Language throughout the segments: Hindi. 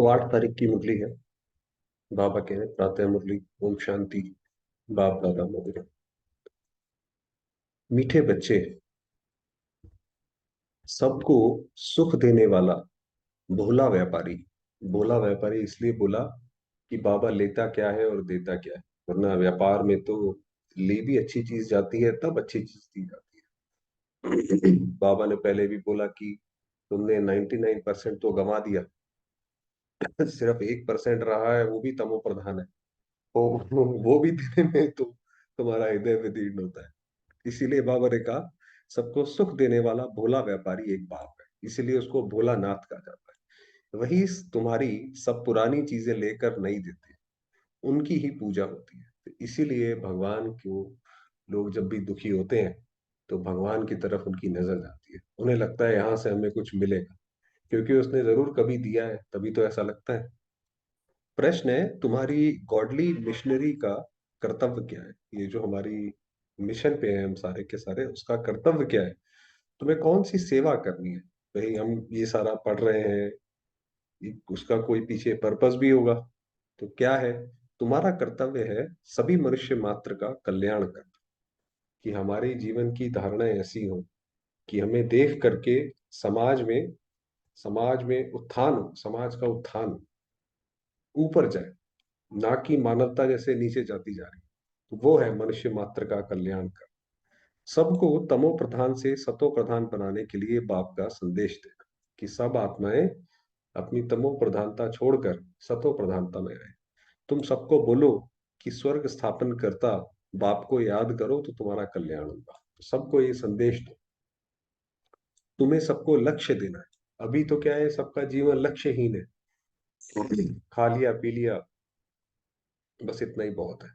तो 8 तारीख की मुरली है। बाबा के हैं प्रातः मुरली। ओम शांति। बाप दादा मधुर। मीठे बच्चे, सबको सुख देने वाला भोला व्यापारी। भोला व्यापारी इसलिए बोला कि बाबा लेता क्या है और देता क्या है। वरना व्यापार में तो ले भी अच्छी चीज जाती है, तब अच्छी चीज दी जाती है। बाबा ने पहले भी बोला कि तुमने 99% तो गंवा दिया, सिर्फ 1% रहा है, वो भी तमो प्रधान है। वो भी देने में तो तुम्हारा हृदय विदीर्ण होता है। इसीलिए बाबा ने कहा सबको सुख देने वाला भोला व्यापारी एक बाप है, इसीलिए उसको भोलानाथ कहा जाता है। वही तुम्हारी सब पुरानी चीजें लेकर नहीं देते, उनकी ही पूजा होती है। तो इसीलिए भगवान को लोग जब भी दुखी होते हैं तो भगवान की तरफ उनकी नजर जाती है। उन्हें लगता है यहाँ से हमें कुछ मिलेगा, क्योंकि उसने जरूर कभी दिया है, तभी तो ऐसा लगता है। प्रश्न है तुम्हारी गॉडली मिशनरी का कर्तव्य क्या है। ये जो हमारी मिशन पे है हम सारे के सारे, उसका कर्तव्य क्या है। तुम्हें कौन सी सेवा करनी है। भाई हम ये सारा पढ़ रहे हैं, उसका कोई पीछे पर्पस भी होगा। तो क्या है, तुम्हारा कर्तव्य है सभी मनुष्य मात्र का कल्याण करना। कि हमारे जीवन की धारणाएं ऐसी हो कि हमें देख करके समाज में उत्थान हो, समाज का उत्थान ऊपर जाए, ना कि मानवता जैसे नीचे जाती जा रही। तो वो है मनुष्य मात्र का कल्याण कर, सबको तमो प्रधान से सतो प्रधान बनाने के लिए बाप का संदेश देना कि सब आत्माएं अपनी तमो प्रधानता छोड़कर सतो प्रधानता में आए। तुम सबको बोलो कि स्वर्ग स्थापन करता बाप को याद करो तो तुम्हारा कल्याण होगा। तो सबको ये संदेश दो। तुम्हें सबको लक्ष्य देना है। अभी तो क्या है, सबका जीवन लक्ष्यहीन है। खा लिया पी लिया, बस इतना ही बहुत है।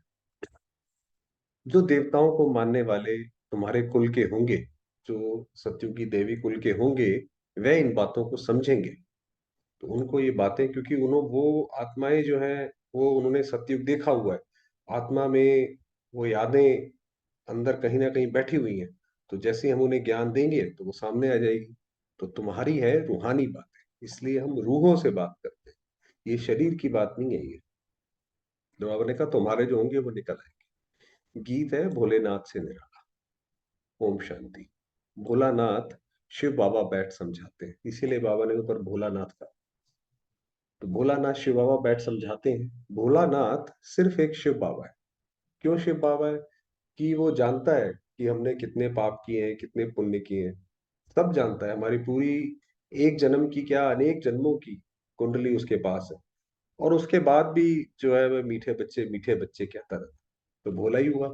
जो देवताओं को मानने वाले तुम्हारे कुल के होंगे, जो सत्युगी देवी कुल के होंगे, वे इन बातों को समझेंगे। तो उनको ये बातें, क्योंकि उन्होंने वो आत्माएं जो हैं, वो उन्होंने सतयुग देखा हुआ है। आत्मा में वो यादें अंदर कहीं ना कहीं बैठी हुई हैं। तो जैसे ही हम उन्हें ज्ञान देंगे तो वो सामने आ जाएगी। तो तुम्हारी है रूहानी बातें, इसलिए हम रूहों से बात करते हैं। ये शरीर की बात नहीं है। ये जो आपने कहा तुम्हारे जो होंगे वो निकल आएंगे। गीत है भोलेनाथ से निराला। ओम शांति। भोलानाथ शिव बाबा बैठ समझाते हैं, इसीलिए बाबा ने ऊपर भोलानाथ का। तो भोलानाथ शिव बाबा बैठ समझाते हैं। भोलानाथ सिर्फ एक शिव बाबा है। क्यों शिव बाबा है? कि वो जानता है कि हमने कितने पाप किए हैं, कितने पुण्य किए हैं। सब जानता है, हमारी पूरी एक जन्म की क्या अनेक जन्मों की कुंडली उसके पास है। और उसके बाद भी जो है वह मीठे बच्चे कहता रहता। तो भोला ही हुआ।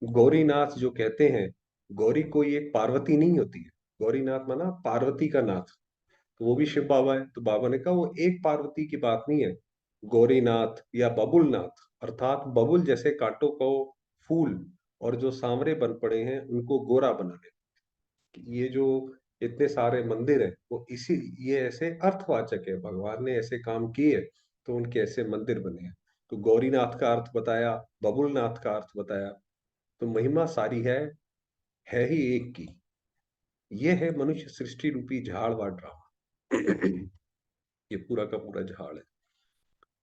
गौरीनाथ जो कहते हैं, गौरी कोई एक पार्वती नहीं होती है। गौरीनाथ माना पार्वती का नाथ। तो वो भी शिव बाबा है। तो बाबा ने कहा वो एक पार्वती की बात नहीं है। गौरीनाथ या बबुलनाथ, अर्थात बबुल जैसे कांटों को फूल और जो सांवरे बन पड़े हैं उनको गोरा बनाने। ये जो इतने सारे मंदिर हैं वो इसी, ये ऐसे अर्थवाचक है, भगवान ने ऐसे काम किए तो उनके ऐसे मंदिर बने हैं। तो गौरीनाथ का अर्थ बताया, बबुलनाथ का अर्थ बताया। तो महिमा सारी है ही एक की। ये है मनुष्य सृष्टि रूपी झाड़ वा ड्रामा। ये पूरा का पूरा झाड़ है।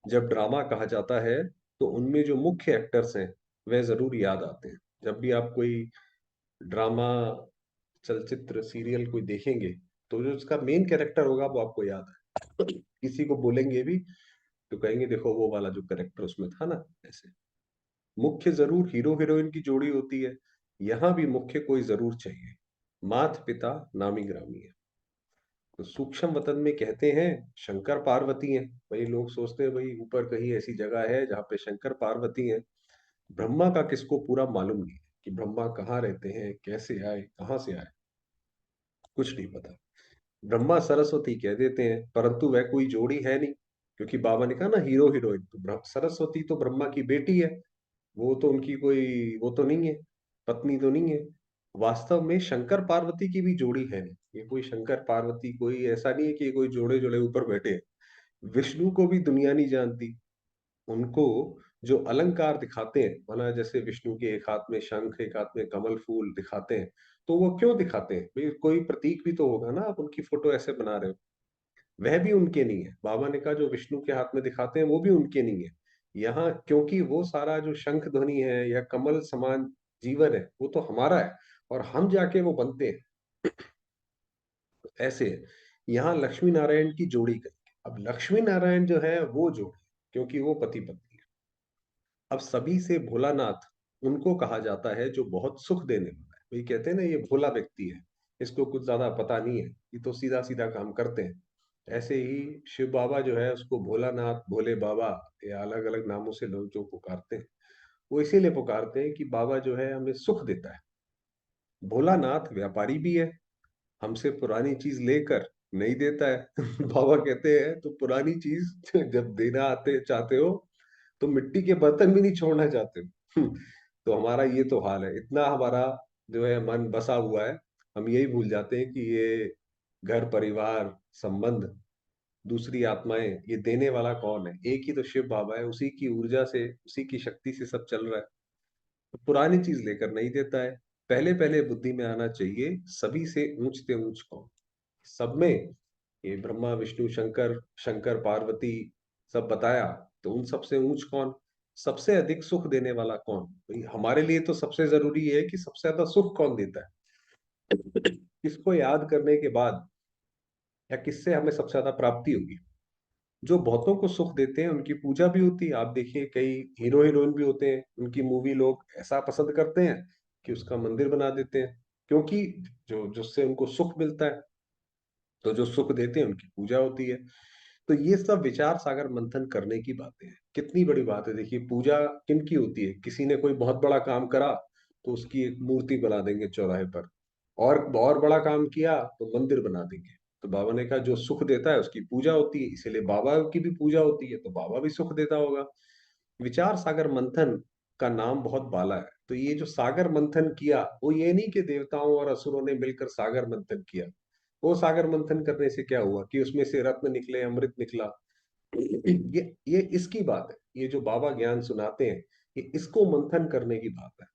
जब ड्रामा कहा जाता है तो उनमें जो मुख्य एक्टर्स हैं वह जरूर याद आते हैं। जब भी आप कोई ड्रामा, चलचित्र, सीरियल कोई देखेंगे तो जो उसका मेन कैरेक्टर होगा वो आपको याद है। किसी को बोलेंगे भी तो कहेंगे देखो वो वाला जो कैरेक्टर उसमें था ना, ऐसे। मुख्य जरूर हीरो हीरोइन की जोड़ी होती है। यहाँ भी मुख्य कोई जरूर चाहिए। मात पिता नामी ग्रामी है। तो सूक्ष्म वतन में कहते हैं शंकर पार्वती हैं। वही लोग सोचते हैं भाई ऊपर कहीं ऐसी जगह है जहाँ पे शंकर पार्वती हैं। ब्रह्मा का किसको पूरा मालूम नहीं है कि ब्रह्मा कहाँ रहते हैं, कैसे आए, कहाँ से आए, कुछ नहीं पता। ब्रह्मा सरस्वती कह देते हैं, परंतु वह कोई जोड़ी है नहीं। क्योंकि बाबा ने कहा ना हीरो हीरोइन, तो सरस्वती तो ब्रह्मा की बेटी है। वो तो उनकी कोई वो तो नहीं है, पत्नी तो नहीं है। वास्तव में शंकर पार्वती की भी जोड़ी है नहीं। ये कोई शंकर पार्वती कोई ऐसा नहीं है कि ये कोई जोड़े जोड़े ऊपर बैठे हैं। विष्णु को भी दुनिया नहीं जानती। उनको जो अलंकार दिखाते हैं, माना जैसे विष्णु के एक हाथ में शंख, एक हाथ में कमल फूल दिखाते हैं, तो वो क्यों दिखाते हैं भाई? कोई प्रतीक भी तो होगा ना, आप उनकी फोटो ऐसे बना रहे हो। वह भी उनके नहीं है। बाबा ने कहा जो विष्णु के हाथ में दिखाते हैं वो भी उनके नहीं है यहाँ, क्योंकि वो सारा जो शंख ध्वनि है या कमल समान जीवन है वो तो हमारा है, और हम जाके वो बनते हैं। ऐसे यहाँ लक्ष्मी नारायण की जोड़ी गई। अब लक्ष्मी नारायण जो है वो जोड़ी, क्योंकि वो पति पत्नी है। अब सभी से भोलानाथ उनको कहा जाता है जो बहुत सुख देने वाला है। वही कहते हैं ना, ये भोला व्यक्ति है, इसको कुछ ज्यादा पता नहीं है, ये तो सीधा सीधा काम करते हैं। ऐसे ही शिव बाबा जो है उसको भोलानाथ, भोले बाबा, या अलग अलग नामों से लोग जो पुकारते हैं, वो इसीलिए पुकारते हैं कि बाबा जो है हमें सुख देता है। भोलानाथ व्यापारी भी है, हमसे पुरानी चीज लेकर नहीं देता है। बाबा कहते हैं तो पुरानी चीज जब देना आते चाहते हो तो मिट्टी के बर्तन भी नहीं छोड़ना चाहते हो। तो हमारा ये तो हाल है, इतना हमारा जो है मन बसा हुआ है, हम यही भूल जाते हैं कि ये घर परिवार संबंध, दूसरी आत्माएं, ये देने वाला कौन है? एक ही तो शिव बाबा है, उसी की ऊर्जा से, उसी की शक्ति से सब चल रहा है। तो पुरानी चीज लेकर नहीं देता है। पहले पहले बुद्धि में आना चाहिए सभी से ऊंचते ऊंच कौन। सब में ये ब्रह्मा विष्णु शंकर, शंकर पार्वती सब बताया, तो उन सबसे ऊंच कौन? सबसे अधिक सुख देने वाला कौन? भाई हमारे लिए तो सबसे जरूरी है कि सबसे ज्यादा सुख कौन देता है। किसको याद करने के बाद या किससे हमें सबसे ज्यादा प्राप्ति होगी? जो बहुतों को सुख देते हैं उनकी पूजा भी होती है। आप देखिए कई हीरो हीरोइन भी होते हैं, उनकी मूवी लोग ऐसा पसंद करते हैं कि उसका मंदिर बना देते हैं, क्योंकि जो जिससे उनको सुख मिलता है, तो जो सुख देते हैं उनकी पूजा होती है। तो ये सब विचार सागर मंथन करने की बातें हैं। कितनी बड़ी बात है, देखिए पूजा किन की होती है? किसी ने कोई बहुत बड़ा काम करा तो उसकी एक मूर्ति बना देंगे चौराहे पर, और बड़ा काम किया तो मंदिर बना देंगे। तो बाबा ने कहा जो सुख देता है उसकी पूजा होती है, इसीलिए बाबा की भी पूजा होती है, तो बाबा भी सुख देता होगा। विचार सागर मंथन का नाम बहुत बाला है। तो ये जो सागर मंथन किया, वो ये नहीं कि देवताओं और असुरों ने मिलकर सागर मंथन किया। वो सागर मंथन करने से क्या हुआ कि उसमें से रत्न निकले, अमृत निकला? ये इसकी बात है। ये जो बाबा ज्ञान सुनाते हैं, ये इसको मंथन करने की बात है।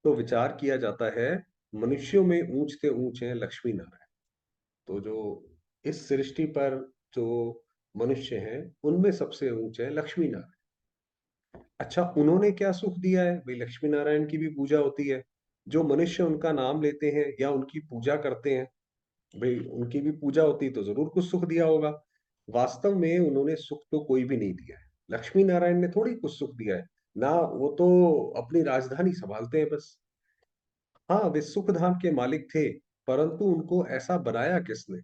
तो विचार किया जाता है मनुष्यों में ऊंचते ऊंच हैं लक्ष्मी नारायण। तो जो इस सृष्टि पर जो मनुष्य हैं उनमें सबसे ऊंचे हैं लक्ष्मी नारायण। अच्छा, उन्होंने क्या सुख दिया है? भाई लक्ष्मी नारायण की भी पूजा होती है। जो मनुष्य उनका नाम लेते हैं या उनकी पूजा करते हैं, भाई उनकी भी पूजा होती तो जरूर कुछ सुख दिया होगा। वास्तव में उन्होंने सुख तो कोई भी नहीं दिया है। लक्ष्मी नारायण ने थोड़ी कुछ सुख दिया है ना, वो तो अपनी राजधानी संभालते हैं बस। हाँ, वे सुख धाम के मालिक थे, परंतु उनको ऐसा बनाया किसने?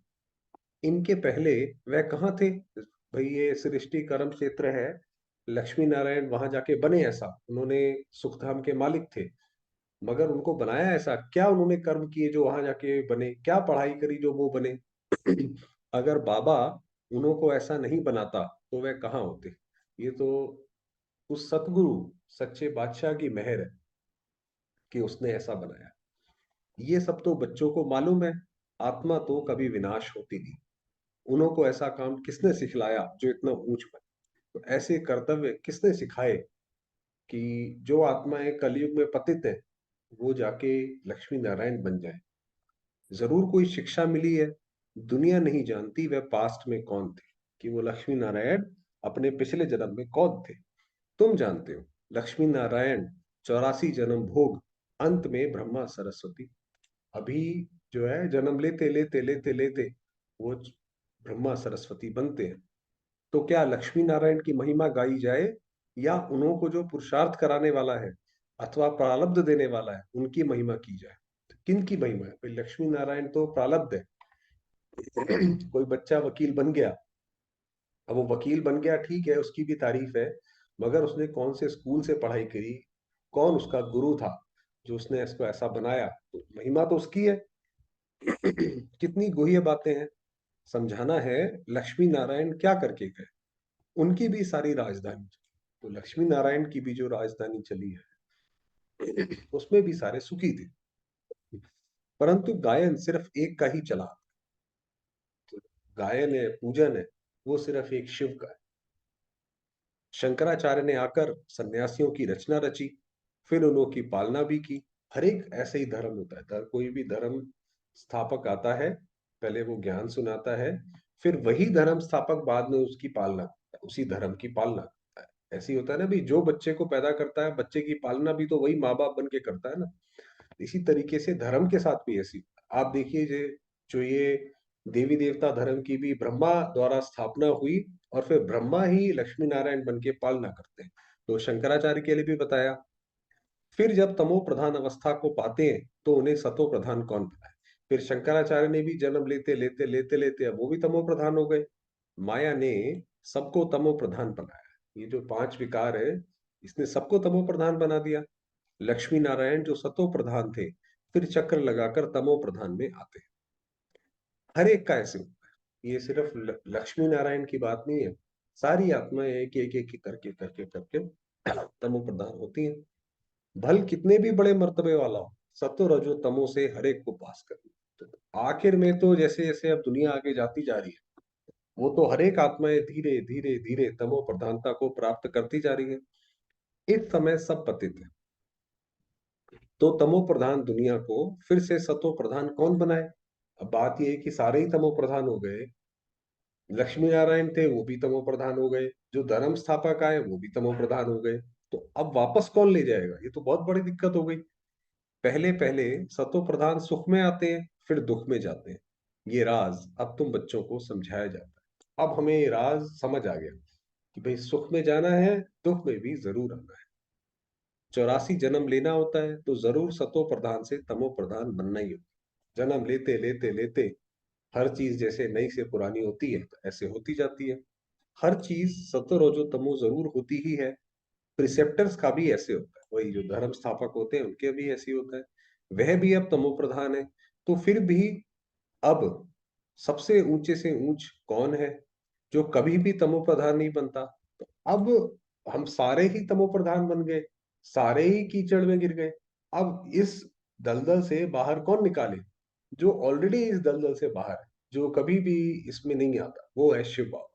इनके पहले वह कहाँ थे? भाई ये सृष्टि कर्म क्षेत्र है, लक्ष्मी नारायण वहां जाके बने ऐसा? उन्होंने सुख धाम के मालिक थे, मगर उनको बनाया ऐसा क्या? उन्होंने कर्म किए जो वहां जाके बने? क्या पढ़ाई करी जो वो बने? अगर बाबा उन्हों को ऐसा नहीं बनाता तो वह कहाँ होते? ये तो उस सतगुरु, सच्चे बादशाह की मेहर है कि उसने ऐसा बनाया। ये सब तो बच्चों को मालूम है, आत्मा तो कभी विनाश होती नहीं। उन्हों को ऐसा काम किसने सिखलाया जो इतना ऊंच बने? तो ऐसे कर्तव्य किसने सिखाए कि जो आत्माएं कलयुग में पतित है वो जाके लक्ष्मी नारायण बन जाए? जरूर कोई शिक्षा मिली है। दुनिया नहीं जानती वह पास्ट में कौन थे, कि वो लक्ष्मी नारायण अपने पिछले जन्म में कौन थे। तुम जानते हो, लक्ष्मी नारायण 84 जन्म भोग, अंत में ब्रह्मा सरस्वती। अभी जो है जन्म लेते लेते लेते लेते वो ब्रह्मा सरस्वती बनते हैं। तो क्या लक्ष्मी नारायण की महिमा गाई जाए, या उन्हों को जो पुरुषार्थ कराने वाला है अथवा प्रारब्ध देने वाला है उनकी महिमा की जाए? तो किन की महिमा है? भाई लक्ष्मी नारायण तो प्रारब्ध है। कोई बच्चा वकील बन गया, अब वो वकील बन गया ठीक है, उसकी भी तारीफ है, मगर उसने कौन से स्कूल से पढ़ाई करी, कौन उसका गुरु था जो उसने इसको ऐसा बनाया? तो महिमा तो उसकी है। कितनी गुह्य बातें हैं। समझाना है लक्ष्मी नारायण क्या करके गए। उनकी भी सारी राजधानी चली, तो लक्ष्मी नारायण की भी जो राजधानी चली है उसमें भी सारे सुखी थे। परंतु गायन सिर्फ एक का ही चला। तो गायन है, पूजन है, वो सिर्फ एक शिव का है। शंकराचार्य ने आकर सन्यासियों की रचना रची, फिर उन्हों की पालना भी की। हर एक ऐसे ही धर्म होता है, कोई भी धर्म स्थापक आता है पहले वो ज्ञान सुनाता है, फिर वही धर्म स्थापक बाद में उसकी पालना करता है, उसी धर्म की पालना करता है। ऐसी होता है ना भी, जो बच्चे को पैदा करता है, बच्चे की पालना भी तो वही माँ बाप बन के करता है ना। इसी तरीके से धर्म के साथ भी ऐसी आप देखिए, जो ये देवी देवता धर्म की भी ब्रह्मा द्वारा स्थापना हुई, और फिर ब्रह्मा ही लक्ष्मी नारायण बन के पालना करते हैं। तो शंकराचार्य के लिए भी बताया, फिर जब तमो प्रधान अवस्था को पाते हैं तो उन्हें सतो प्रधान कौन बनाए। फिर शंकराचार्य ने भी जन्म लेते लेते लेते लेते अब वो भी तमो प्रधान हो गए। माया ने सबको तमो प्रधान बनाया। ये जो पांच विकार है, इसने सबको तमो प्रधान बना दिया। लक्ष्मी नारायण जो सतो प्रधान थे, फिर चक्र लगाकर तमो प्रधान में आते हैं। हर एक का ऐसे होता है, ये सिर्फ लक्ष्मी नारायण की बात नहीं है। सारी आत्माएं एक एक एक करके करके करके तमो प्रधान होती हैं। भल कितने भी बड़े मर्तबे वाला हो, सतो रजो तमो से हर एक को पास करना। तो आखिर में तो जैसे जैसे अब दुनिया आगे जाती जा रही है, वो तो हर एक आत्माएं धीरे धीरे धीरे तमो प्रधानता को प्राप्त करती जा रही है। इस समय सब पतित है, तो तमो प्रधान दुनिया को फिर से सतो प्रधान कौन बनाए। अब बात यह है कि सारे ही तमो प्रधान हो गए। लक्ष्मी नारायण थे, वो भी तमो प्रधान हो गए। जो धर्म स्थापक आए, वो भी तमो प्रधान हो गए। तो अब वापस कौन ले जाएगा, ये तो बहुत बड़ी दिक्कत हो गई। पहले पहले सतो प्रधान सुख में आते हैं, फिर दुख में जाते हैं। ये राज अब तुम बच्चों को समझाया जाता है। अब हमें ये राज समझ आ गया कि भाई सुख में जाना है, दुख में भी जरूर आना है। 84 जन्म लेना होता है तो जरूर सतो प्रधान से तमो प्रधान बनना ही होता है। जन्म लेते लेते लेते हर चीज जैसे नई से पुरानी होती है, तो ऐसे होती जाती है। हर चीज सतो रजो तमो जरूर होती ही है। प्रिसेप्टर्स का भी ऐसे होता है, वही जो धर्म स्थापक होते हैं उनके भी ऐसे ही होता है। वह भी अब तमो प्रधान है। तो फिर भी अब सबसे ऊंचे से ऊंच कौन है जो कभी भी तमो प्रधान नहीं बनता। तो अब हम सारे ही तमो प्रधान बन गए, सारे ही कीचड़ में गिर गए। अब इस दलदल से बाहर कौन निकाले, जो ऑलरेडी इस दलदल से बाहर है, जो कभी भी इसमें नहीं आता, वो है शिव बाबा।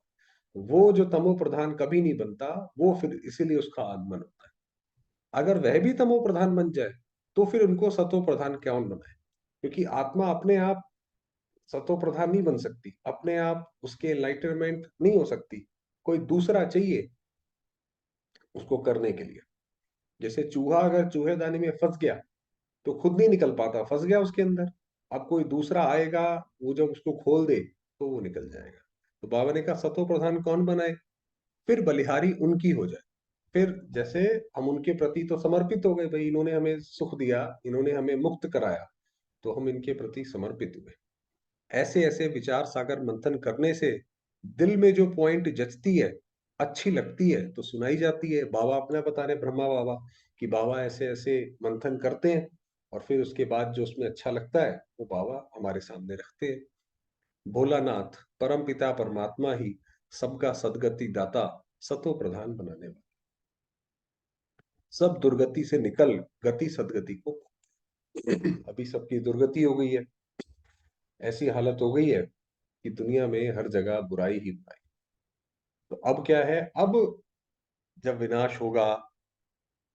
वो जो तमो प्रधान कभी नहीं बनता, वो फिर इसीलिए उसका आगमन होता है। अगर वह भी तमो प्रधान बन जाए, तो फिर उनको सतो प्रधान कौन बनाए। क्योंकि आत्मा अपने आप सतो प्रधान नहीं बन सकती, अपने आप उसके एनलाइटनमेंट नहीं हो सकती। कोई दूसरा चाहिए उसको करने के लिए। जैसे चूहा अगर चूहेदानी में फंस गया, तो खुद नहीं निकल पाता, फंस गया उसके अंदर। अब कोई दूसरा आएगा, वो जब उसको खोल दे तो वो निकल जाएगा। तो बाबा ने कहा सतो प्रधान कौन बनाए, फिर बलिहारी उनकी हो जाए। फिर जैसे हम उनके प्रति तो समर्पित हो गए, भाई इन्होंने हमें सुख दिया, इन्होंने हमें मुक्त कराया, तो हम इनके प्रति समर्पित हुए। ऐसे ऐसे विचार सागर मंथन करने से दिल में जो पॉइंट जचती है, अच्छी लगती है, तो सुनाई जाती है। बाबा अपना बता रहे, ब्रह्मा बाबा, कि बाबा ऐसे ऐसे मंथन करते हैं, और फिर उसके बाद जो उसमें अच्छा लगता है वो बाबा हमारे सामने रखते हैं। भोलानाथ परम पिता परमात्मा ही सबका सदगति दाता, सतो प्रधान बनाने वाला, सब दुर्गति से निकल गति सदगति को। अभी सबकी दुर्गति हो गई है, ऐसी हालत हो गई है कि दुनिया में हर जगह बुराई ही बुराई। तो अब क्या है, अब जब विनाश होगा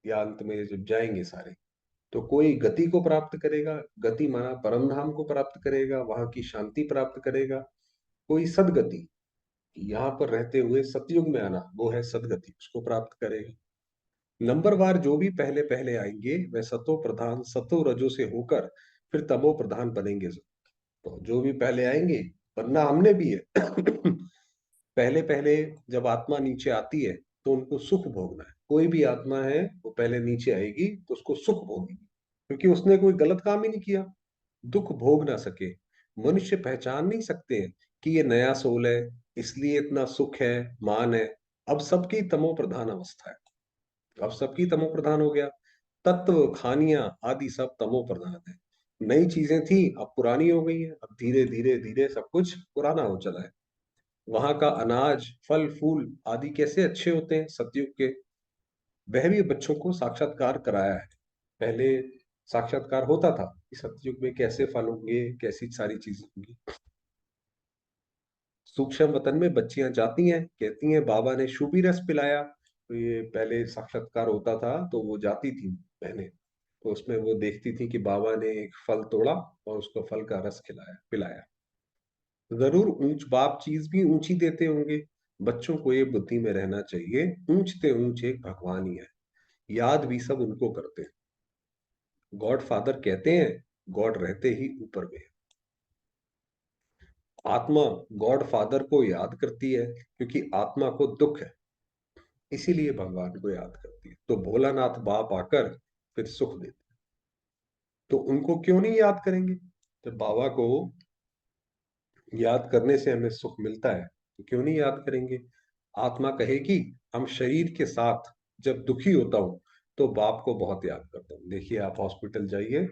या अंत में जब जाएंगे सारे, तो कोई गति को प्राप्त करेगा। गति माना परम धाम को प्राप्त करेगा, वहां की शांति प्राप्त करेगा। कोई सदगति, यहाँ पर रहते हुए सतयुग में आना, वो है सदगति, उसको प्राप्त करेगा। नंबरवार जो भी पहले पहले आएंगे वह सतो प्रधान सतो रजो से होकर फिर तमो प्रधान बनेंगे। तो जो भी पहले आएंगे, बनना हमने भी है। पहले पहले जब आत्मा नीचे आती है, तो उनको सुख भोगना है। कोई भी आत्मा है वो पहले नीचे आएगी तो उसको सुख भोगेगी, क्योंकि उसने कोई गलत काम ही नहीं किया। दुख भोग ना सके, मनुष्य पहचान नहीं सकते हैं कि ये नया सोल है, इसलिए इतना सुख है, मान है। अब सबकी तमो प्रधान अवस्था है, अब सबकी तमो प्रधान हो गया। तत्व खानियां आदि सब तमो प्रधान है। नई चीजें थी, अब पुरानी हो गई है। अब धीरे धीरे धीरे सब कुछ पुराना हो चला है। वहां का अनाज फल फूल आदि कैसे अच्छे होते हैं सतयुग के, वह भी बच्चों को साक्षात्कार कराया है। पहले साक्षात्कार होता था कि सतयुग में कैसे फल होंगे, कैसी सारी चीजें होंगी। सूक्ष्म वतन में बच्चियां जाती हैं, कहती हैं बाबा ने शुभी रस पिलाया। तो ये पहले साक्षात्कार होता था तो वो जाती थी बहनें, तो उसमें वो देखती थी कि बाबा ने एक फल तोड़ा और उसको फल का रस खिलाया पिलाया। जरूर ऊंच बाप चीज भी ऊंची देते होंगे। बच्चों को ये बुद्धि में रहना चाहिए, ऊंचते ऊंच एक भगवान ही है, याद भी सब उनको करते हैं। गॉड फादर कहते हैं, गॉड रहते ही ऊपर में है। आत्मा गॉड फादर को याद करती है क्योंकि आत्मा को दुख है, इसीलिए भगवान को याद करती है। तो भोलानाथ बाप आकर फिर सुख देते, तो उनको क्यों नहीं याद करेंगे? तो बाबा को याद करने से हमें सुख मिलता है, तो क्यों नहीं याद करेंगे? आत्मा कहेगी हम शरीर के साथ जब दुखी होता हूं तो बाप को बहुत याद करता हूं। देखिए आप हॉस्पिटल जाइए,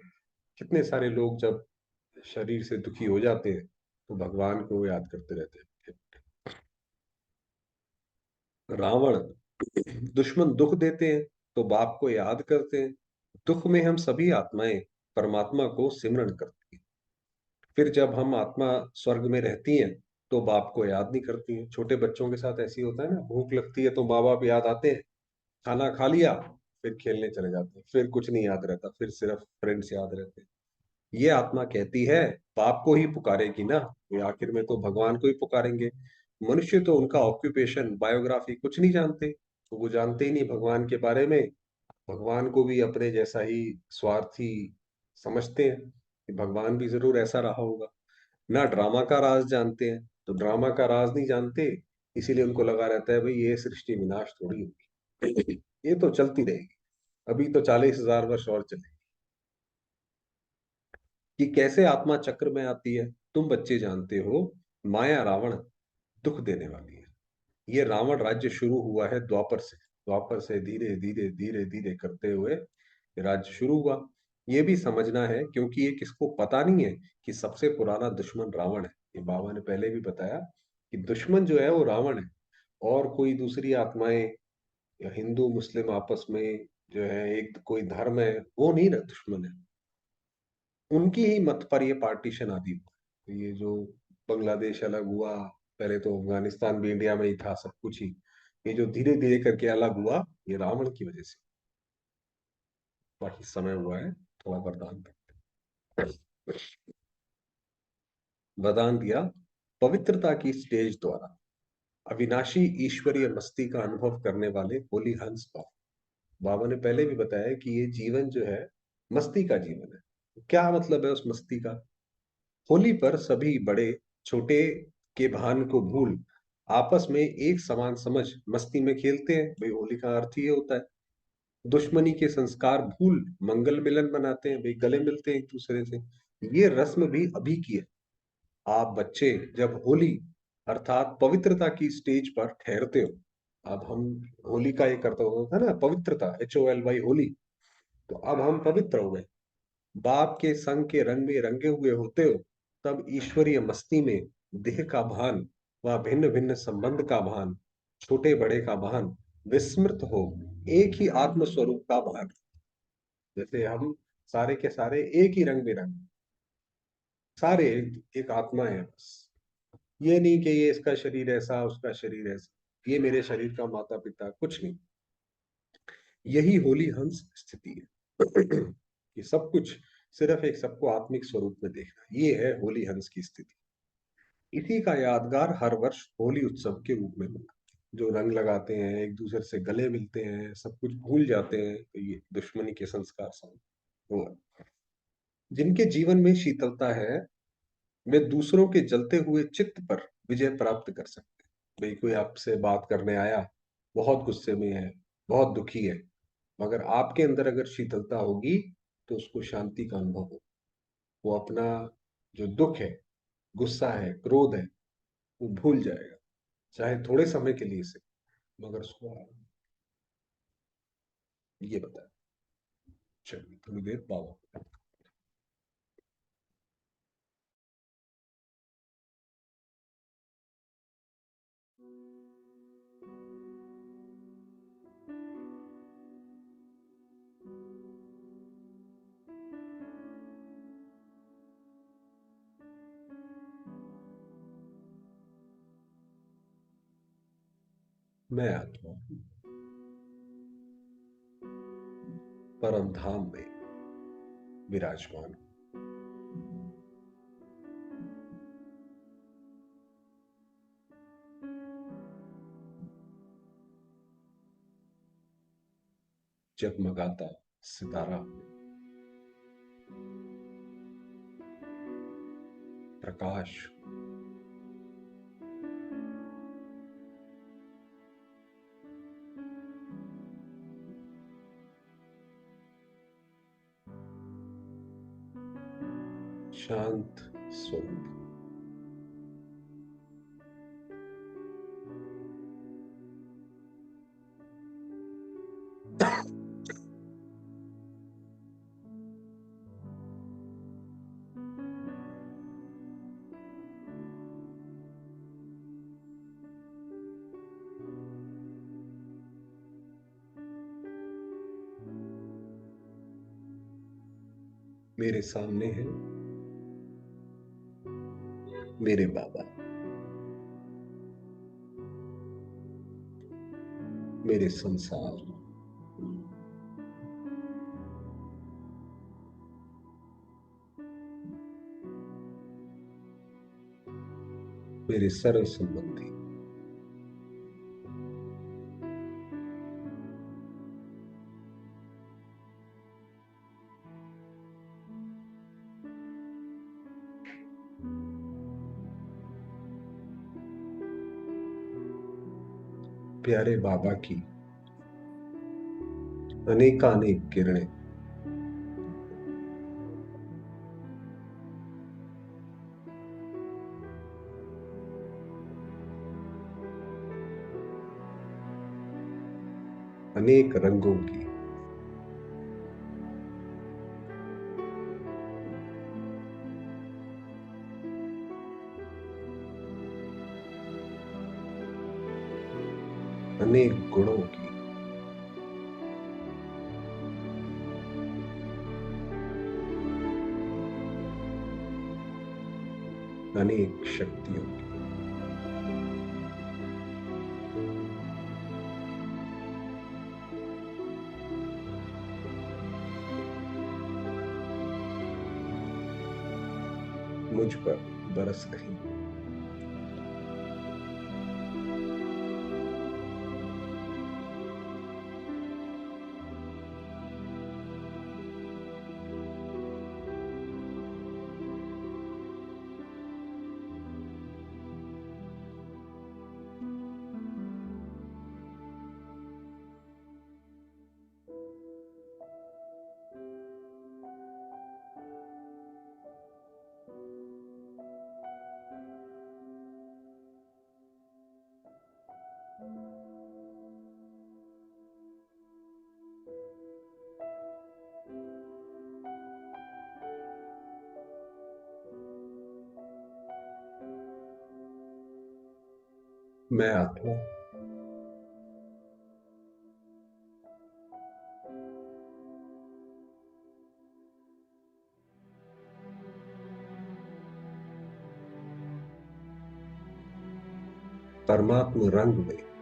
कितने सारे लोग जब शरीर से दुखी हो जाते हैं तो भगवान को याद करते रहते हैं। रावण दुश्मन दुख देते हैं तो बाप को याद करते हैं। दुख में हम सभी आत्माएं परमात्मा को सिमरण करती हैं। फिर जब हम आत्मा स्वर्ग में रहती हैं तो बाप को याद नहीं करती हैं। छोटे बच्चों के साथ ऐसी होता है ना, भूख लगती है तो माँ बाप याद आते हैं, खाना खा लिया, फिर खेलने चले जाते हैं, फिर कुछ नहीं याद रहता, फिर सिर्फ फ्रेंड्स याद रहते हैं। ये आत्मा कहती है बाप को ही पुकारेगी ना, ये आखिर में तो भगवान को ही पुकारेंगे। मनुष्य तो उनका ऑक्यूपेशन बायोग्राफी कुछ नहीं जानते, तो वो जानते ही नहीं भगवान के बारे में। भगवान को भी अपने जैसा ही स्वार्थी समझते हैं कि भगवान भी जरूर ऐसा रहा होगा। ना ड्रामा का राज जानते हैं, तो ड्रामा का राज नहीं जानते, इसीलिए उनको लगा रहता है भाई ये सृष्टि विनाश थोड़ी होगी, ये तो चलती रहेगी, अभी तो 40,000 वर्ष और चलेगी। कि कैसे आत्मा चक्र में आती है, तुम बच्चे जानते हो। माया रावण दुख देने वाली है। ये रावण राज्य शुरू हुआ है द्वापर से। द्वापर से धीरे धीरे धीरे धीरे करते हुए ये राज्य शुरू हुआ। ये भी समझना है क्योंकि ये किसको पता नहीं है कि सबसे पुराना दुश्मन रावण है। ये बाबा ने पहले भी बताया कि दुश्मन जो है वो रावण है, और कोई दूसरी आत्माएं या हिंदू मुस्लिम आपस में जो है एक कोई धर्म है, वो नहीं ना दुश्मन है। उनकी ही मत पर ये पार्टीशन आदि हुआ। तो ये जो बांग्लादेश अलग हुआ, पहले तो अफगानिस्तान भी इंडिया में ही था, सब कुछ ही ये जो धीरे धीरे करके अलग हुआ, ये रावण की वजह से। बाकी समय हुआ है, थोड़ा वरदान वरदान दिया पवित्रता की स्टेज द्वारा। अविनाशी ईश्वरीय मस्ती का अनुभव करने वाले होली हंस भाव। बाबा ने पहले भी बताया कि ये जीवन जो है मस्ती का जीवन है। क्या मतलब है उस मस्ती का? होली पर सभी बड़े छोटे के भान को भूल आपस में एक समान समझ मस्ती में खेलते हैं। भाई होली का अर्थ ही ये होता है। दुश्मनी के संस्कार भूल मंगल मिलन बनाते हैं, भाई गले मिलते हैं एक दूसरे से। ये रस्म भी अभी की है। आप बच्चे जब होली अर्थात पवित्रता की स्टेज पर ठहरते हो, अब हम होली का ये करते होता है ना, पवित्रता HOLY होली, तो अब हम पवित्र हो गए, बाप के संग के रंग में रंगे हुए होते हो। तब ईश्वरीय मस्ती में देह का भान व भिन्न भिन्न संबंध का भान, छोटे बड़े का भान विस्मृत हो, एक ही आत्म स्वरूप का भान। जैसे हम सारे के सारे एक ही रंग बिरंग, सारे एक आत्मा है बस। ये नहीं कि ये इसका शरीर ऐसा उसका शरीर ऐसा, ये मेरे शरीर का माता पिता, कुछ नहीं। यही होली हंस स्थिति है कि सब कुछ सिर्फ एक सबको आत्मिक स्वरूप में देखना, ये है होली हंस की स्थिति। इसी का यादगार हर वर्ष होली उत्सव के रूप में मनाते हैं। जो रंग लगाते हैं, एक दूसरे से गले मिलते हैं, सब कुछ भूल जाते हैं, तो ये दुश्मनी के संस्कार सब वो है। जिनके जीवन में शीतलता है वे दूसरों के जलते हुए चित्त पर विजय प्राप्त कर सकते हैं। भाई कोई आपसे बात करने आया, बहुत गुस्से में है, बहुत दुखी है, मगर आपके अंदर अगर शीतलता होगी तो उसको शांति का अनुभव हो। वो अपना जो दुख है, गुस्सा है, क्रोध है, वो भूल जाएगा, चाहे थोड़े समय के लिए से, मगर उसको ये बताया। चलिए थोड़ी देर बाबा। मैं आत्मा हूँ, परम धाम में विराजमान हूँ। जगमगाता सितारा, प्रकाश। शांत स्वरूप। मेरे सामने है मेरे बाबा, मेरे संसार, मेरे सर्व संबंधी। प्यारे बाबा की अनेकानेक किरणें अनेक रंगों की, अनेक गुणों की, अनेक शक्तियों की, मुझ पर बरस रही। मैं आत्मा परमात्म रंग में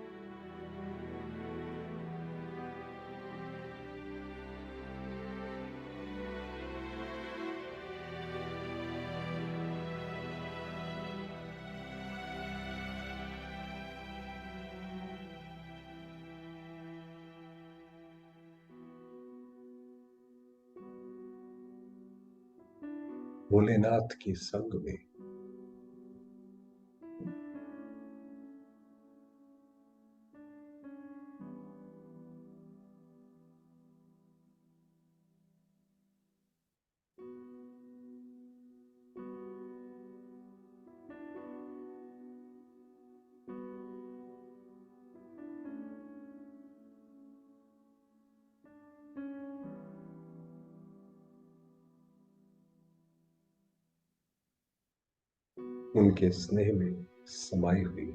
भोलेनाथ के संग में उनके स्नेह में समाई हुई।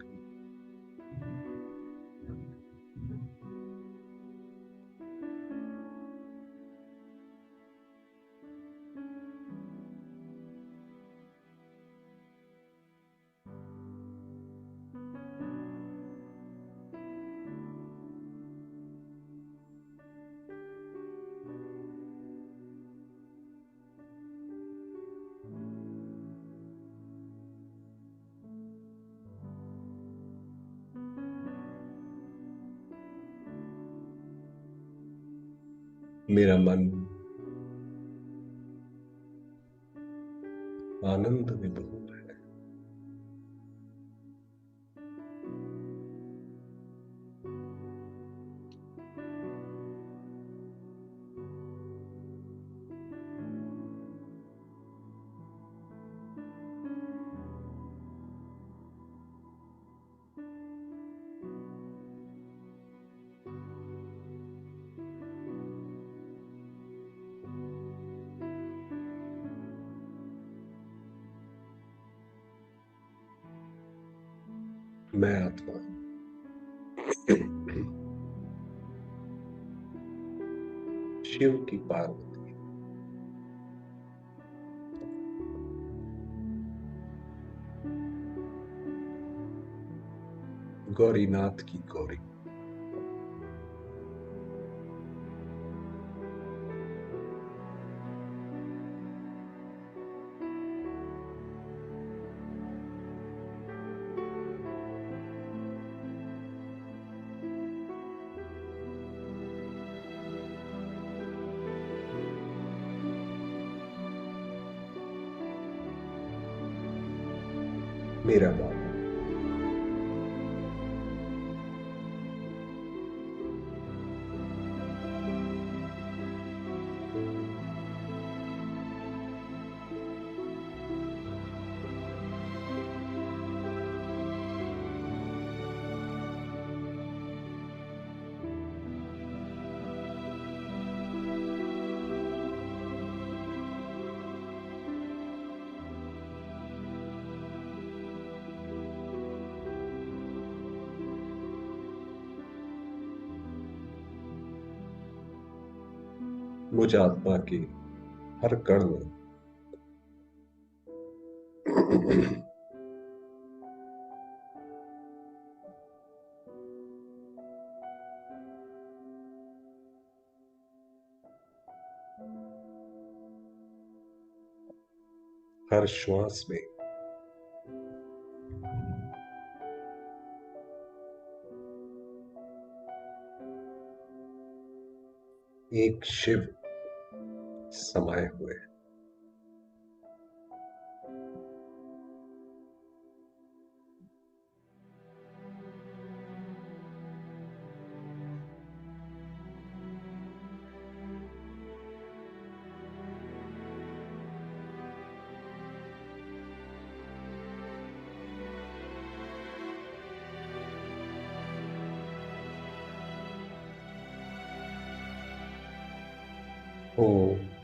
मेरा मन आनंद विभोर है। मैं आत्मा शिव की पार्वती, गौरीनाथ की गौरी। मेरा बाबा, मुझ आत्मा के हर कण में हर श्वास में एक शिव समाये हुए हैं। ओम